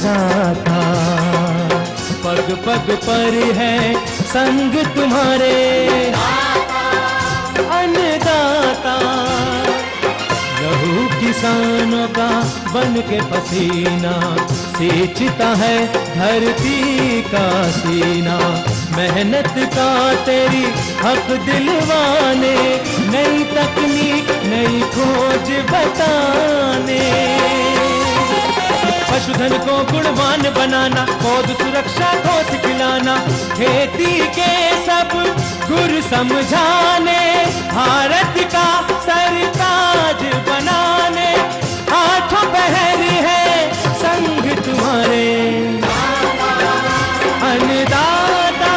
अन्नदाता, पग पग पर है संग तुम्हारे अन्नदाता। लहू किसानों का बन के पसीना सींचता है धरती का सीना। मेहनत का तेरी हक दिलवाने, नई तकनीक नई खोज बताने। पशुधन को गुणवान बनाना, पौध सुरक्षा को सिखलाना, खेती के सब गुर समझाने, भारत का सरताज बनाने। आठों पहर है संग तुम्हारे अन्नदाता,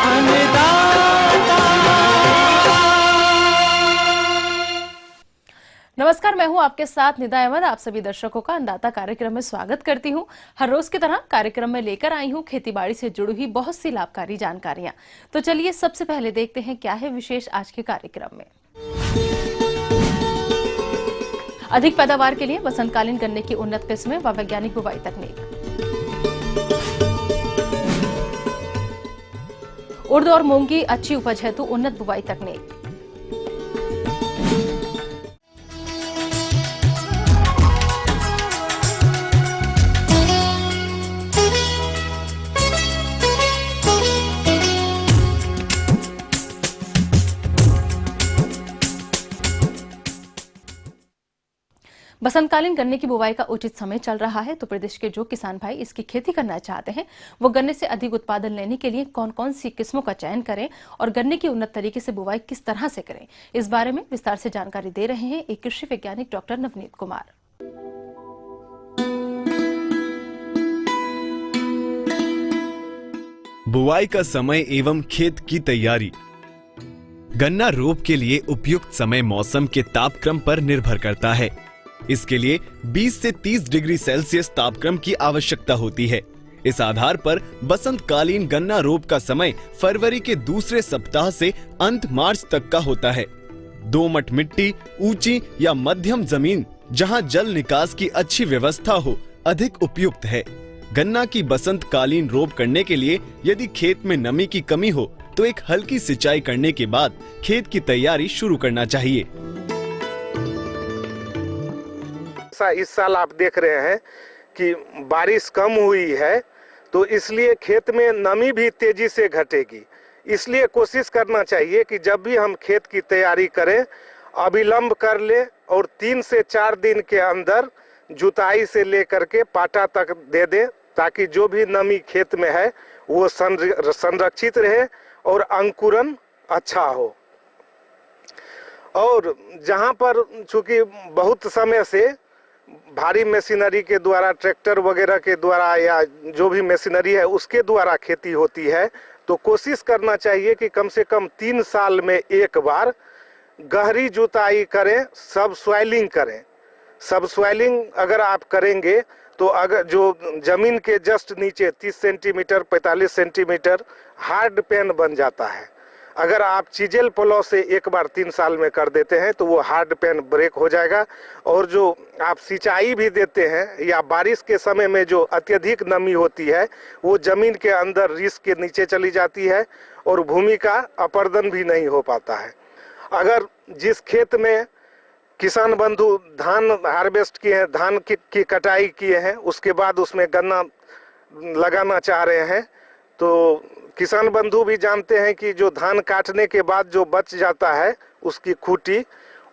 अन्नदाता। नमस्कार, मैं हूं आपके साथ निदा अहमद। आप सभी दर्शकों का अन्नदाता कार्यक्रम में स्वागत करती हूं। हर रोज की तरह कार्यक्रम में लेकर आई हूं खेतीबाड़ी से जुड़ी हुई बहुत सी लाभकारी जानकारियां। तो चलिए सबसे पहले देखते हैं क्या है विशेष आज के कार्यक्रम में। अधिक पैदावार के लिए वसंतकालीन गन्ने की उन्नत किस्में व वैज्ञानिक बुवाई तकनीक। उड़द और मूंग की अच्छी उपज है तो उन्नत बुवाई तकनीक। बसंतकालीन गन्ने की बुवाई का उचित समय चल रहा है, तो प्रदेश के जो किसान भाई इसकी खेती करना चाहते हैं वो गन्ने से अधिक उत्पादन लेने के लिए कौन कौन सी किस्मों का चयन करें और गन्ने की उन्नत तरीके से बुवाई किस तरह से करें, इस बारे में विस्तार से जानकारी दे रहे हैं एक कृषि वैज्ञानिक डॉक्टर नवनीत कुमार। बुवाई का समय एवं खेत की तैयारी। गन्ना रोप के लिए उपयुक्त समय मौसम के तापक्रम पर निर्भर करता है। इसके लिए 20 से 30 डिग्री सेल्सियस तापक्रम की आवश्यकता होती है। इस आधार पर बसंतकालीन गन्ना रोप का समय फरवरी के दूसरे सप्ताह से अंत मार्च तक का होता है। दोमट मिट्टी, ऊंची या मध्यम जमीन जहां जल निकास की अच्छी व्यवस्था हो, अधिक उपयुक्त है। गन्ना की बसंतकालीन रोप करने के लिए यदि खेत में नमी की कमी हो तो एक हल्की सिंचाई करने के बाद खेत की तैयारी शुरू करना चाहिए। इस साल आप देख रहे हैं कि बारिश कम हुई है, तो इसलिए खेत में नमी भी तेजी से घटेगी। इसलिए कोशिश करना चाहिए कि जब भी हम खेत की तैयारी करें अविलंब कर ले और 3 से 4 दिन के अंदर जुताई से लेकर के पाटा तक दे दें, ताकि जो भी नमी खेत में है वो संरक्षित रहे और अंकुरन अच्छा हो। और जहां पर चूंकि बहुत समय से भारी मशीनरी के द्वारा, ट्रैक्टर वगैरह के द्वारा या जो भी मशीनरी है उसके द्वारा खेती होती है, तो कोशिश करना चाहिए कि कम से कम 3 साल में एक बार गहरी जुताई करें, सब सॉइलिंग करें। सब सॉइलिंग अगर आप करेंगे तो अगर जो जमीन के जस्ट नीचे 30 सेंटीमीटर 45 सेंटीमीटर हार्ड पैन बन जाता है। अगर आप चीजेल प्लो से एक बार 3 साल में कर देते हैं तो वो हार्ड पैन ब्रेक हो जाएगा। और जो आप सिंचाई भी देते हैं या बारिश के समय में जो अत्यधिक नमी होती है वो जमीन के अंदर रीस के नीचे चली जाती है और भूमि का अपर्दन भी नहीं हो पाता है। अगर जिस खेत में किसान बंधु धान हार्वेस्ट किए हैं, धान की कटाई किए हैं, उसके बाद उसमें गन्ना लगाना चाह रहे हैं, तो किसान बंधु भी जानते हैं कि जो धान काटने के बाद जो बच जाता है उसकी खूटी,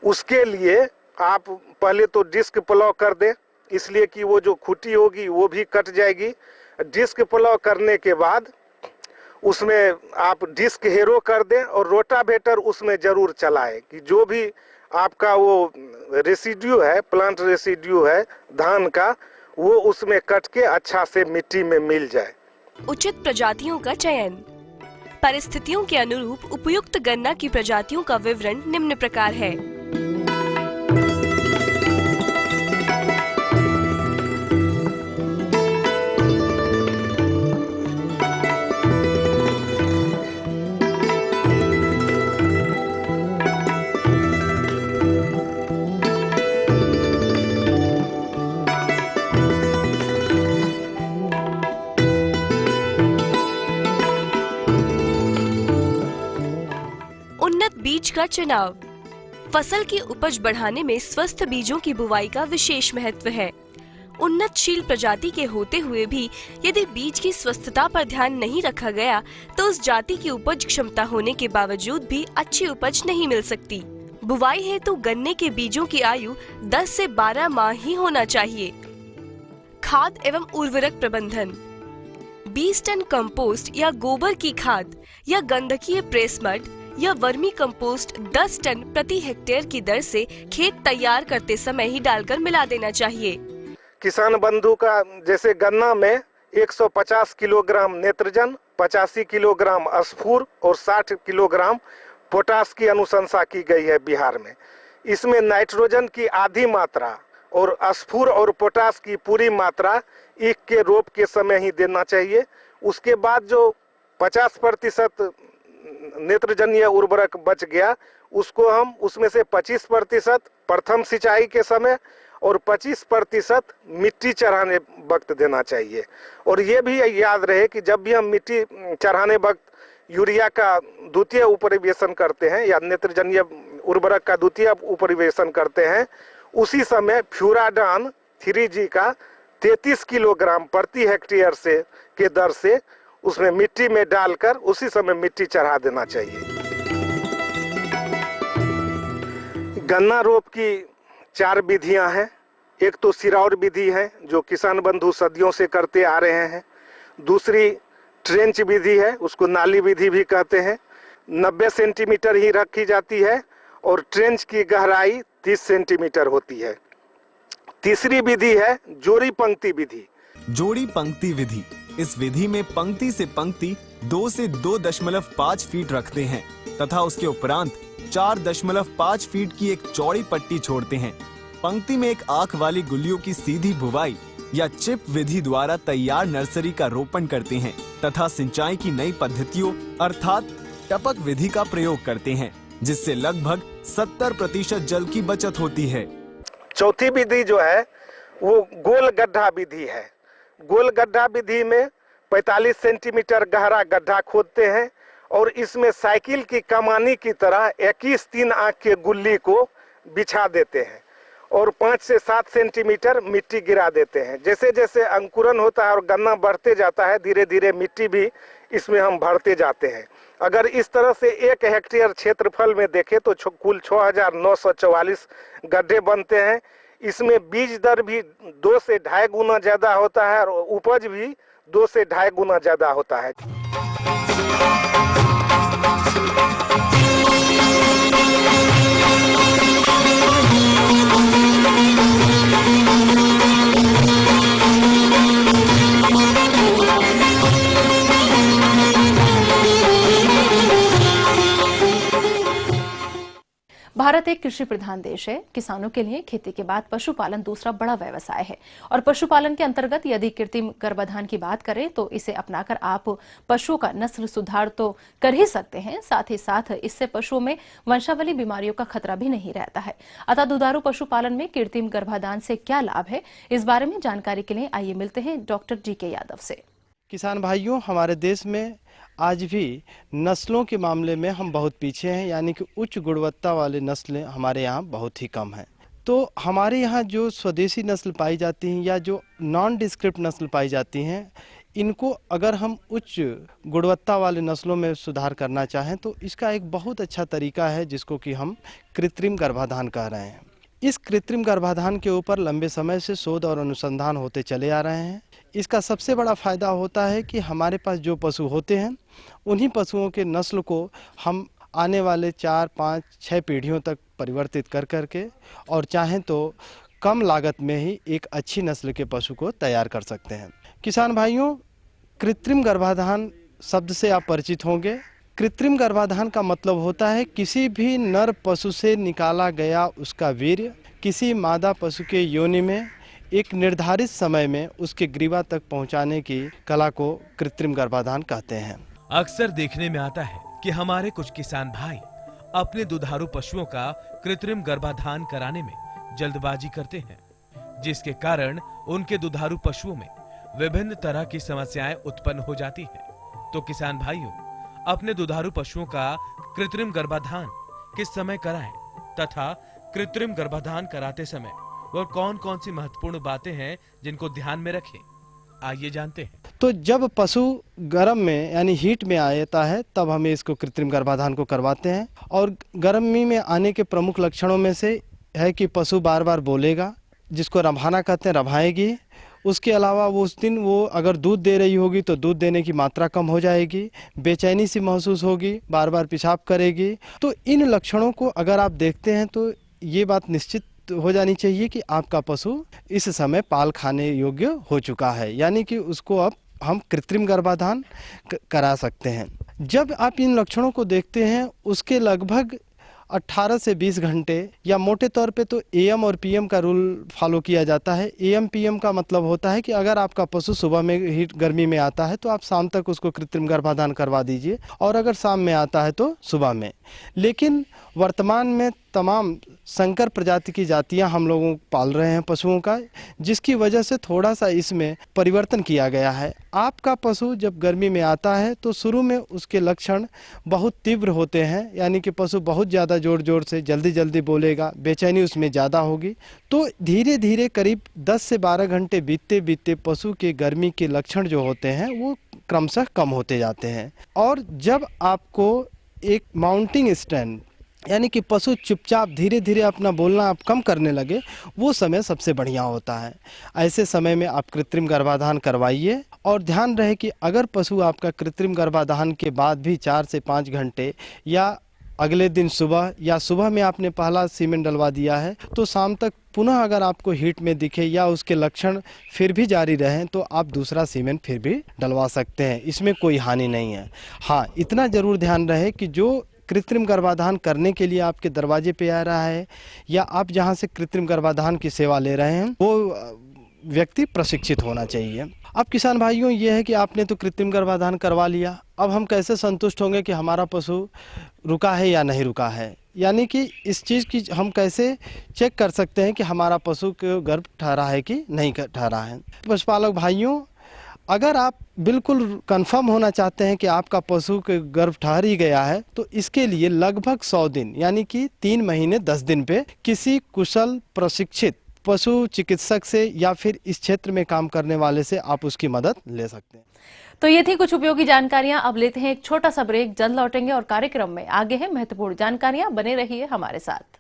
उसके लिए आप पहले तो डिस्क प्लॉ कर दें, इसलिए कि वो जो खूटी होगी वो भी कट जाएगी। डिस्क प्लॉ करने के बाद उसमें आप डिस्क हेरो कर दें और रोटावेटर उसमें जरूर चलाएं कि जो भी आपका वो रेसिड्यू है, प्लांट रेसिड्यू है धान का, वो उसमें कट के अच्छा से मिट्टी में मिल जाए। उचित प्रजातियों का चयन। परिस्थितियों के अनुरूप उपयुक्त गन्ना की प्रजातियों का विवरण निम्न प्रकार है। चुनाव। फसल की उपज बढ़ाने में स्वस्थ बीजों की बुवाई का विशेष महत्व है। उन्नतशील प्रजाति के होते हुए भी यदि बीज की स्वस्थता पर ध्यान नहीं रखा गया तो उस जाति की उपज क्षमता होने के बावजूद भी अच्छी उपज नहीं मिल सकती। बुवाई हेतु गन्ने के बीजों की आयु 10 से 12 माह ही होना चाहिए। खाद एवं उर्वरक प्रबंधन। 20 टन कंपोस्ट या गोबर की खाद या गंधकीय प्रेस मड या वर्मी कंपोस्ट 10 टन प्रति हेक्टेयर की दर से खेत तैयार करते समय ही डालकर मिला देना चाहिए। किसान बंधु का जैसे गन्ना में 150 किलोग्राम नेत्रजन, 85 किलोग्राम स्फूर और 60 किलोग्राम पोटास की अनुशंसा की गई है बिहार में। इसमें नाइट्रोजन की आधी मात्रा और स्फूर और पोटास की पूरी मात्रा ईख के रोप के समय ही देना चाहिए। उसके बाद जो 50% नेत्रजनीय उर्वरक बच गया उसको हम उसमें से 25% प्रथम सिंचाई के समय और 25% मिट्टी चढ़ाने वक्त देना चाहिए। और ये भी याद रहे कि जब भी हम मिट्टी चढ़ाने वक्त यूरिया का द्वितीय उपरिवेशन करते हैं या नेत्रजनीय उर्वरक का द्वितीय उपरिवेशन करते हैं, उसी समय फ्यूराडान 3G का 33 किलोग्राम प्रति हेक्टेयर से के दर से उसमें मिट्टी में डालकर उसी समय मिट्टी चढ़ा देना चाहिए। गन्ना रोप की 4 विधियां हैं। एक तो सिरौर विधि है जो किसान बंधु सदियों से करते आ रहे हैं। दूसरी ट्रेंच विधि है, उसको नाली विधि भी कहते हैं। 90 सेंटीमीटर ही रखी जाती है और ट्रेंच की गहराई 30 सेंटीमीटर होती है। तीसरी विधि है जोड़ी पंक्ति विधि। जोड़ी पंक्ति विधि। इस विधि में पंक्ति से पंक्ति 2 से 2.5 फीट रखते हैं तथा उसके उपरांत 4.5 फीट की एक चौड़ी पट्टी छोड़ते हैं। पंक्ति में एक आंख वाली गुल्लियों की सीधी बुवाई या चिप विधि द्वारा तैयार नर्सरी का रोपण करते हैं तथा सिंचाई की नई पद्धतियों अर्थात टपक विधि का प्रयोग करते हैं, जिससे लगभग 70% जल की बचत होती है। चौथी विधि जो है वो गोल गड्ढा विधि है। गोल गड्ढा विधि में 45 सेंटीमीटर गहरा गड्ढा खोदते हैं और इसमें साइकिल की कमानी की तरह 21 3 आंख के गुल्ली को बिछा देते हैं और 5 से 7 सेंटीमीटर मिट्टी गिरा देते हैं। जैसे जैसे अंकुरन होता है और गन्ना बढ़ते जाता है, धीरे धीरे मिट्टी भी इसमें हम भरते जाते हैं। अगर इस तरह से 1 हेक्टेयर क्षेत्रफल में देखें तो कुल 6,944 गड्ढे बनते हैं। इसमें बीज दर भी 2 से 2.5 गुना ज़्यादा होता है और उपज भी 2 से 2.5 गुना ज़्यादा होता है। भारत एक कृषि प्रधान देश है। किसानों के लिए खेती के बाद पशुपालन दूसरा बड़ा व्यवसाय है और पशुपालन के अंतर्गत यदि कृत्रिम गर्भाधान की बात करें तो इसे अपनाकर आप पशुओं का नस्ल सुधार तो कर ही सकते हैं, साथ ही साथ इससे पशुओं में वंशावली बीमारियों का खतरा भी नहीं रहता है। अतः दुधारू पशुपालन में कृत्रिम गर्भाधान से क्या लाभ है, इस बारे में जानकारी के लिए आइए मिलते हैं डॉक्टर GK यादव से। किसान भाइयों, हमारे देश में आज भी नस्लों के मामले में हम बहुत पीछे हैं, यानी कि उच्च गुणवत्ता वाले नस्लें हमारे यहाँ बहुत ही कम हैं। तो हमारे यहाँ जो स्वदेशी नस्ल पाई जाती हैं या जो नॉन डिस्क्रिप्ट नस्ल पाई जाती हैं, इनको अगर हम उच्च गुणवत्ता वाले नस्लों में सुधार करना चाहें तो इसका एक बहुत अच्छा तरीका है जिसको कि हम कृत्रिम गर्भाधान कह रहे हैं। इस कृत्रिम गर्भाधान के ऊपर लंबे समय से शोध और अनुसंधान होते चले आ रहे हैं। इसका सबसे बड़ा फ़ायदा होता है कि हमारे पास जो पशु होते हैं उन्हीं पशुओं के नस्ल को हम आने वाले 4, 5, 6 पीढ़ियों तक परिवर्तित कर करके और चाहें तो कम लागत में ही एक अच्छी नस्ल के पशु को तैयार कर सकते हैं। किसान भाइयों, कृत्रिम गर्भाधान शब्द से आप परिचित होंगे। कृत्रिम गर्भाधान का मतलब होता है किसी भी नर पशु से निकाला गया उसका वीर्य किसी मादा पशु के योनि में एक निर्धारित समय में उसके ग्रीवा तक पहुंचाने की कला को कृत्रिम गर्भाधान कहते हैं। अक्सर देखने में आता है कि हमारे कुछ किसान भाई अपने दुधारू पशुओं का कृत्रिम गर्भाधान कराने में जल्दबाजी करते हैं, जिसके कारण उनके दुधारू पशुओं में विभिन्न तरह की समस्याएं उत्पन्न हो जाती हैं। तो किसान भाइयों, अपने दुधारू पशुओं का कृत्रिम गर्भाधान किस समय कराएं तथा कृत्रिम गर्भाधान कराते समय वो कौन कौन सी महत्वपूर्ण बातें हैं जिनको ध्यान में रखें, आइए जानते हैं। तो जब पशु गर्म में यानी हीट में आता है तब हमें इसको कृत्रिम गर्भाधान को करवाते हैं। और गर्मी में आने के प्रमुख लक्षणों में से है कि पशु बार बार बोलेगा, जिसको रंभाना कहते हैं, रंभाएगी। उसके अलावा वो उस दिन वो अगर दूध दे रही होगी तो दूध देने की मात्रा कम हो जाएगी, बेचैनी सी महसूस होगी, बार बार पेशाब करेगी। तो इन लक्षणों को अगर आप देखते हैं तो ये बात निश्चित हो जानी चाहिए कि आपका पशु इस समय पाल खाने योग्य हो चुका है, यानी कि उसको अब हम कृत्रिम गर्भाधान करा सकते हैं। जब आप इन लक्षणों को देखते हैं उसके लगभग 18 से 20 घंटे या मोटे तौर पे तो एएम और पीएम का रूल फॉलो किया जाता है। एएम पीएम का मतलब होता है कि अगर आपका पशु सुबह में हीट गर्मी में आता है तो आप शाम तक उसको कृत्रिम गर्भाधान करवा दीजिए, और अगर शाम में आता है तो सुबह में। लेकिन वर्तमान में तमाम संकर प्रजाति की जातियां हम लोगों पाल रहे हैं पशुओं का, जिसकी वजह से थोड़ा सा इसमें परिवर्तन किया गया है। आपका पशु जब गर्मी में आता है तो शुरू में उसके लक्षण बहुत तीव्र होते हैं, यानी कि पशु बहुत ज़्यादा जोर जोर से जल्दी जल्दी बोलेगा, बेचैनी उसमें ज़्यादा होगी। तो धीरे धीरे करीब 10 से 12 घंटे बीतते बीतते पशु के गर्मी के लक्षण जो होते हैं वो क्रमशः कम होते जाते हैं। और जब आपको एक माउंटिंग स्टैंड यानी कि पशु चुपचाप धीरे धीरे अपना बोलना आप कम करने लगे, वो समय सबसे बढ़िया होता है। ऐसे समय में आप कृत्रिम गर्भाधान करवाइए। और ध्यान रहे कि अगर पशु आपका कृत्रिम गर्भाधान के बाद भी 4 से 5 घंटे या अगले दिन सुबह या सुबह में आपने पहला सीमेन डलवा दिया है तो शाम तक पुनः अगर आपको हीट में दिखे या उसके लक्षण फिर भी जारी रहें तो आप दूसरा सीमेन फिर भी डलवा सकते हैं, इसमें कोई हानि नहीं है। हाँ, इतना ज़रूर ध्यान रहे कि जो कृत्रिम गर्भाधान करने के लिए आपके दरवाजे पे आ रहा है या आप जहां से कृत्रिम गर्भाधान की सेवा ले रहे हैं वो व्यक्ति प्रशिक्षित होना चाहिए। अब किसान भाइयों, ये है कि आपने तो कृत्रिम गर्भाधान करवा लिया, अब हम कैसे संतुष्ट होंगे कि हमारा पशु रुका है या नहीं रुका है, यानी कि इस चीज़ की हम कैसे चेक कर सकते हैं कि हमारा पशु को गर्भ ठहरा है कि नहीं ठहरा है। पशुपालक भाइयों, अगर आप बिल्कुल कंफर्म होना चाहते हैं कि आपका पशु के गर्भ ठहर ही गया है तो इसके लिए लगभग 100 दिन यानी कि 3 महीने 10 दिन पे किसी कुशल प्रशिक्षित पशु चिकित्सक से या फिर इस क्षेत्र में काम करने वाले से आप उसकी मदद ले सकते हैं। तो ये थी कुछ उपयोगी जानकारियां। अब लेते हैं एक छोटा सा ब्रेक, जल्द लौटेंगे और कार्यक्रम में आगे है महत्वपूर्ण जानकारियां। बने रहिए हमारे साथ।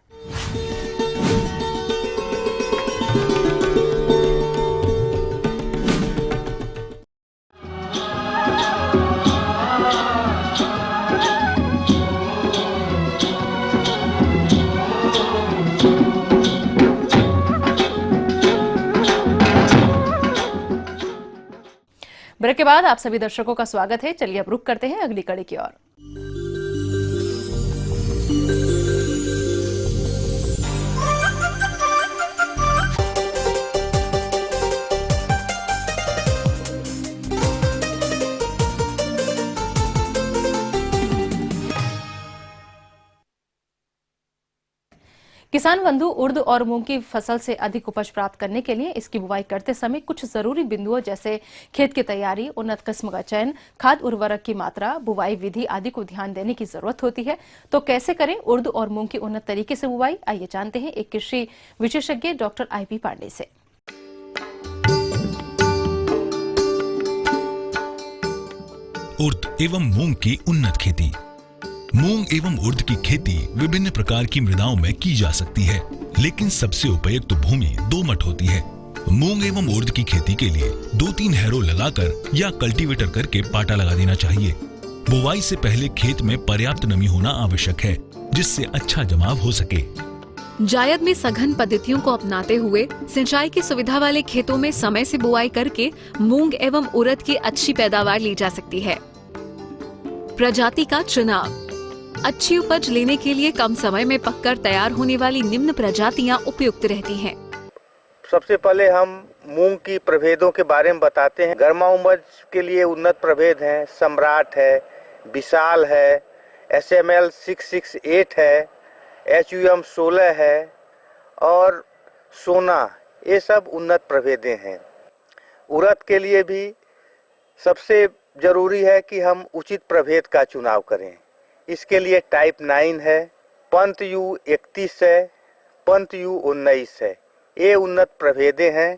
ब्रेक के बाद आप सभी दर्शकों का स्वागत है। चलिए अब रुक करते हैं अगली कड़ी की ओर। किसान बंधु उर्द और मूंग की फसल से अधिक उपज प्राप्त करने के लिए इसकी बुवाई करते समय कुछ जरूरी बिंदुओं जैसे खेत की तैयारी, उन्नत किस्म का चयन, खाद उर्वरक की मात्रा, बुवाई विधि आदि को ध्यान देने की जरूरत होती है। तो कैसे करें उर्द और मूंग की उन्नत तरीके से बुवाई, आइए जानते हैं एक कृषि विशेषज्ञ डॉक्टर IP पांडे से। उर्द एवं मूंग की उन्नत खेती। मूंग एवं उर्द की खेती विभिन्न प्रकार की मृदाओं में की जा सकती है, लेकिन सबसे उपयुक्त भूमि दोमट होती है। मूंग एवं उर्द की खेती के लिए 2-3 हैरो लगाकर या कल्टीवेटर करके पाटा लगा देना चाहिए। बुवाई से पहले खेत में पर्याप्त नमी होना आवश्यक है, जिससे अच्छा जमाव हो सके। जायद में सघन पद्धतियों को अपनाते हुए सिंचाई की सुविधा वाले खेतों में समय से बुआई करके मूंग एवं उड़द की अच्छी पैदावार ली जा सकती है। प्रजाति का चुनाव। अच्छी उपज लेने के लिए कम समय में पककर तैयार होने वाली निम्न प्रजातियां उपयुक्त रहती हैं। सबसे पहले हम मूंग की प्रभेदों के बारे में बताते हैं। गर्मा उपज के लिए उन्नत प्रभेद हैं, सम्राट है, विशाल है, SML 668 है, HUM 16 है और सोना, ये सब उन्नत प्रभेदें हैं। उड़द के लिए भी सबसे जरूरी है कि हम उचित प्रभेद का चुनाव करें। इसके लिए टाइप 9 है, पंत यू 31 है, पंत यू 19 है। ये उन्नत प्रभेदें हैं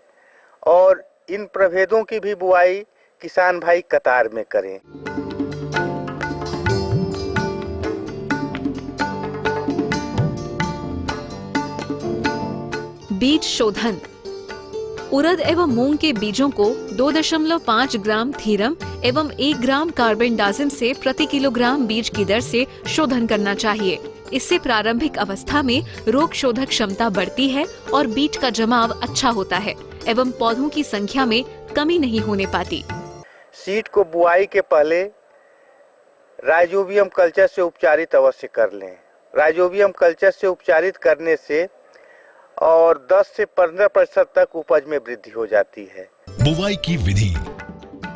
और इन प्रभेदों की भी बुआई किसान भाई कतार में करें। बीज शोधन। उड़द एवं मूंग के बीजों को 2.5 ग्राम थीरम एवं 1 ग्राम कार्बेंडाजिम से प्रति किलोग्राम बीज की दर से शोधन करना चाहिए। इससे प्रारंभिक अवस्था में रोग शोधक क्षमता बढ़ती है और बीज का जमाव अच्छा होता है एवं पौधों की संख्या में कमी नहीं होने पाती। सीड को बुआई के पहले राइजोबियम कल्चर से उपचारित अवश्य कर लें। राइजोबियम कल्चर से उपचारित करने से और 10 से 15% तक उपज में वृद्धि हो जाती है। बुवाई की विधि।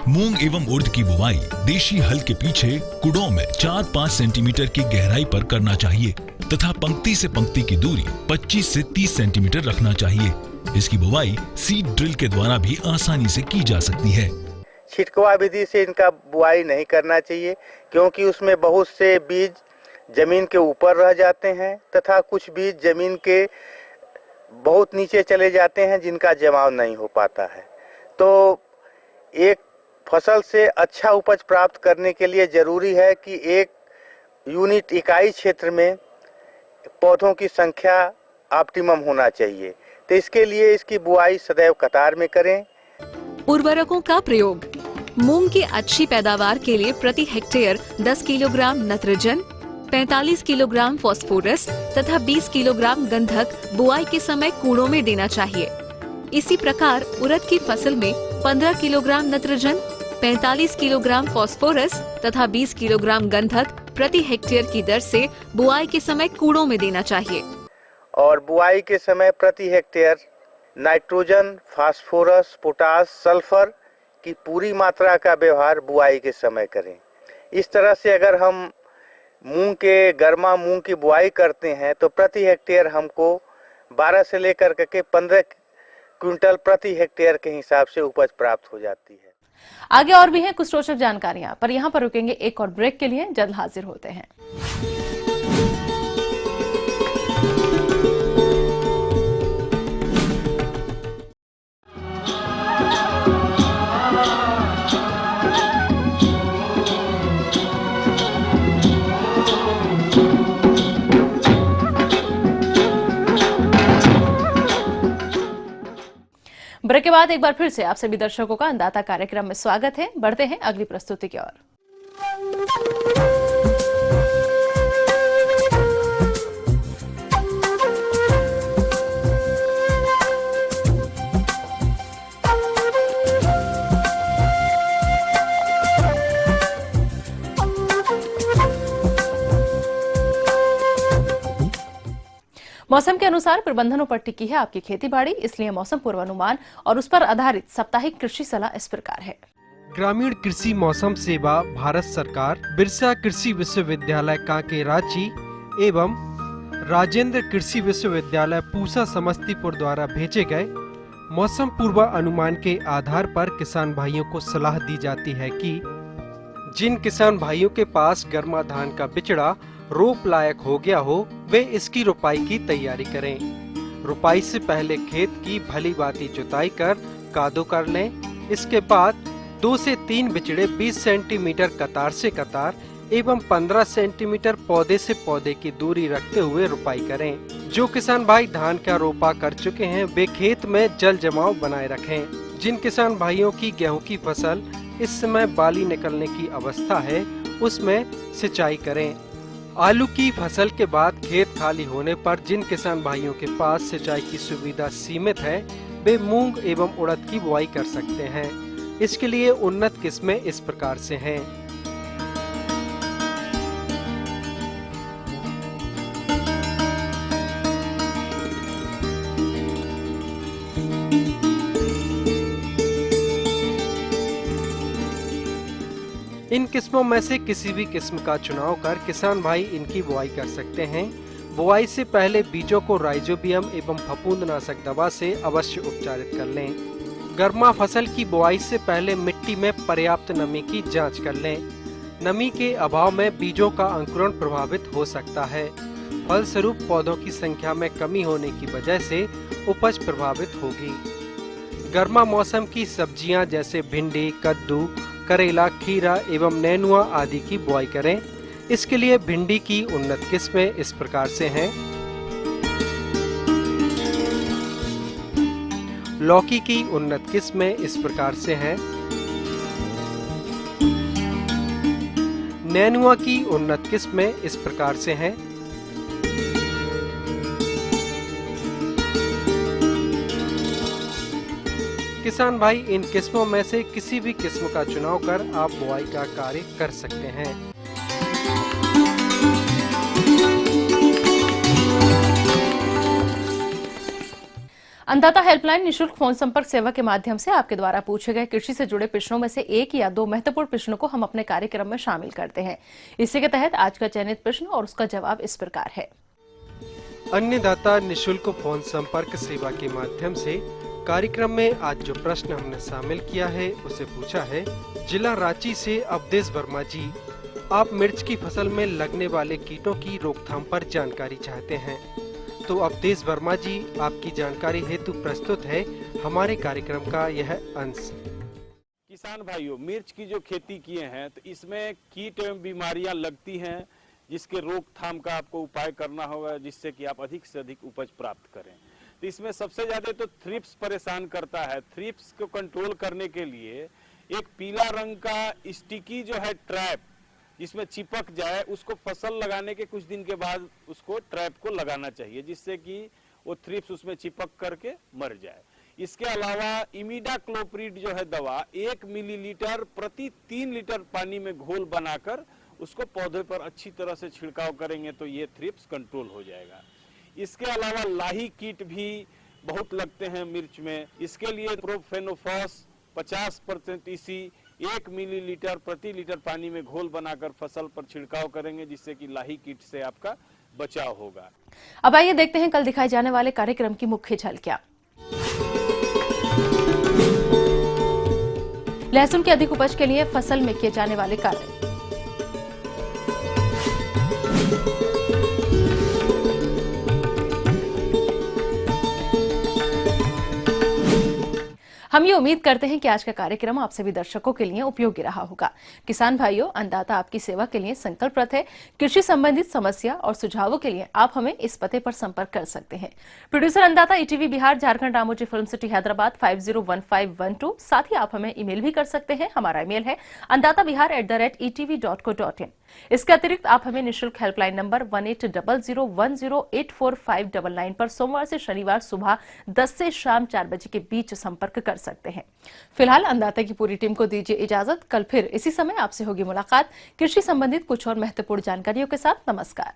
मूंग एवं उड़द की बुवाई देशी हल के पीछे कुड़ों में 4-5 सेंटीमीटर की गहराई पर करना चाहिए तथा पंक्ति से पंक्ति की दूरी 25 से 30 सेंटीमीटर रखना चाहिए। इसकी बुवाई सीड ड्रिल के द्वारा भी आसानी से की जा सकती है। छिटकवा विधि से इनका बुआई नहीं करना चाहिए क्योंकि उसमें बहुत से बीज जमीन के ऊपर रह जाते हैं तथा कुछ बीज जमीन के बहुत नीचे चले जाते हैं जिनका जमाव नहीं हो पाता है। तो एक फसल से अच्छा उपज प्राप्त करने के लिए जरूरी है कि एक यूनिट इकाई क्षेत्र में पौधों की संख्या ऑप्टिमम होना चाहिए। तो इसके लिए इसकी बुआई सदैव कतार में करें। उर्वरकों का प्रयोग। मूंग की अच्छी पैदावार के लिए प्रति हेक्टेयर 10 किलोग्राम नत्रजन, 45 किलोग्राम फास्फोरस तथा 20 किलोग्राम गंधक बुआई के समय कूड़ों में देना चाहिए। इसी प्रकार उड़द की फसल में 15 किलोग्राम नत्रजन, 45 किलोग्राम फास्फोरस तथा 20 किलोग्राम गंधक प्रति हेक्टेयर की दर से बुआई के समय कूड़ों में देना चाहिए। और बुआई के समय प्रति hectare nitrogen, phosphorus, potash, sulphur की पूरी मात्रा का व्यवहार बुआई के समय करें। इस तरह से अगर हम गर्मा मूंग की बुआई करते हैं तो प्रति हेक्टेयर हमको 12 से लेकर के 15 क्विंटल प्रति हेक्टेयर के हिसाब से उपज प्राप्त हो जाती है। आगे और भी हैं कुछ रोचक जानकारियां, पर यहाँ पर रुकेंगे एक और ब्रेक के लिए। जल्द हाजिर होते हैं। ब्रेक के बाद एक बार फिर से आप सभी दर्शकों का अन्नदाता कार्यक्रम में स्वागत है। बढ़ते हैं अगली प्रस्तुति की ओर। मौसम के अनुसार प्रबंधनों पर टिकी है आपकी खेती बाड़ी, इसलिए मौसम पूर्वानुमान और उस पर आधारित साप्ताहिक कृषि सलाह इस प्रकार है। ग्रामीण कृषि मौसम सेवा भारत सरकार, बिरसा कृषि विश्वविद्यालय कांके रांची एवं राजेंद्र कृषि विश्वविद्यालय पूसा समस्तीपुर द्वारा भेजे गए मौसम पूर्वानुमान के आधार पर किसान भाइयों को सलाह दी जाती है कि जिन किसान भाइयों के पास गर्मा धान का बिचड़ा रोप लायक हो गया हो वे इसकी रुपाई की तैयारी करें। रुपाई से पहले खेत की भली भांति जुताई कर कादो कर लें। इसके बाद 2 से 3 बिचड़े 20 सेंटीमीटर कतार से कतार एवं 15 सेंटीमीटर पौधे से पौधे की दूरी रखते हुए रुपाई करें। जो किसान भाई धान का रोपा कर चुके हैं वे खेत में जल जमाव बनाए रखें। जिन किसान भाइयों की गेहूं की फसल इस समय बाली निकलने की अवस्था है उसमें सिंचाई करें। आलू की फसल के बाद खेत खाली होने पर जिन किसान भाइयों के पास सिंचाई की सुविधा सीमित है वे मूंग एवं उड़द की बुआई कर सकते हैं। इसके लिए उन्नत किस्में इस प्रकार से हैं। इन किस्मों में से किसी भी किस्म का चुनाव कर किसान भाई इनकी बुआई कर सकते हैं। बुआई से पहले बीजों को राइजोबियम एवं फफूंदनाशक दवा से अवश्य उपचारित कर लें। गर्मा फसल की बुआई से पहले मिट्टी में पर्याप्त नमी की जांच कर लें। नमी के अभाव में बीजों का अंकुरण प्रभावित हो सकता है। फलस्वरूप पौधों की संख्या में कमी होने की वजह से उपज प्रभावित होगी। गर्मा मौसम की सब्जियां जैसे भिंडी, कद्दू, करेला, खीरा एवं नेनुआ आदि की बुआई करें। इसके लिए भिंडी की उन्नत किस्में इस प्रकार से हैं। लौकी की उन्नत किस्में इस प्रकार से हैं। नेनुआ की उन्नत किस्में इस प्रकार से हैं। किसान भाई इन किस्मों में से किसी भी किस्म का चुनाव कर आप बुआई का कार्य कर सकते हैं। अन्नदाता हेल्पलाइन निशुल्क फोन संपर्क सेवा के माध्यम से आपके द्वारा पूछे गए कृषि से जुड़े प्रश्नों में से एक या दो महत्वपूर्ण प्रश्नों को हम अपने कार्यक्रम में शामिल करते हैं। इसी के तहत आज का चयनित प्रश्न और उसका जवाब इस प्रकार है। अन्नदाता निशुल्क फोन संपर्क सेवा के माध्यम से कार्यक्रम में आज जो प्रश्न हमने शामिल किया है उसे पूछा है, जिला रांची से अवधेश वर्मा जी, आप मिर्च की फसल में लगने वाले कीटों की रोकथाम पर जानकारी चाहते हैं। तो अवधेश वर्मा जी, आपकी जानकारी हेतु प्रस्तुत है हमारे कार्यक्रम का यह अंश। किसान भाइयों, मिर्च की जो खेती किए हैं तो इसमें कीट एवं बीमारियां लगती हैं, जिसके रोकथाम का आपको उपाय करना होगा, जिससे कि आप अधिक से अधिक उपज प्राप्त करें। तो इसमें सबसे ज्यादा तो थ्रिप्स परेशान करता है। थ्रिप्स को कंट्रोल करने के लिए एक पीला रंग का स्टिकी जो है ट्रैप, जिसमें चिपक जाए, उसको फसल लगाने के कुछ दिन के बाद उसको ट्रैप को लगाना चाहिए, जिससे कि वो थ्रिप्स उसमें चिपक करके मर जाए। इसके अलावा इमिडाक्लोप्रिड जो है दवा 1 मिलीलीटर प्रति 3 लीटर पानी में घोल बनाकर उसको पौधे पर अच्छी तरह से छिड़काव करेंगे तो ये थ्रिप्स कंट्रोल हो जाएगा। इसके अलावा लाही कीट भी बहुत लगते हैं मिर्च में। इसके लिए प्रोफेनोफॉस 50% इसी 1 मिलीलीटर प्रति लीटर पानी में घोल बनाकर फसल पर छिड़काव करेंगे, जिससे कि लाही कीट से आपका बचाव होगा। अब आइए देखते हैं कल दिखाए जाने वाले कार्यक्रम की मुख्य झलकियां। लहसुन की अधिक उपज के लिए फसल में किए जाने वाले कार्य। हम ये उम्मीद करते हैं कि आज का कार्यक्रम आप सभी दर्शकों के लिए उपयोगी रहा होगा। किसान भाइयों, अन्नदाता आपकी सेवा के लिए संकल्परत है। कृषि संबंधित समस्या और सुझावों के लिए आप हमें इस पते पर संपर्क कर सकते हैं। प्रोड्यूसर अन्नदाता, ETV Bihar, Jharkhand, Ramoji film city, Hyderabad 501512। साथ ही आप हमें ईमेल भी कर सकते हैं। हमारा ईमेल है anndatabihar@etv.co.in। इसके अतिरिक्त आप हमें निःशुल्क हेल्पलाइन नंबर 180010084599 पर सोमवार से शनिवार सुबह 10 से शाम 4 बजे के बीच संपर्क कर सकते हैं। फिलहाल अन्नदाता की पूरी टीम को दीजिए इजाजत। कल फिर इसी समय आपसे होगी मुलाकात कृषि संबंधित कुछ और महत्वपूर्ण जानकारियों के साथ। नमस्कार।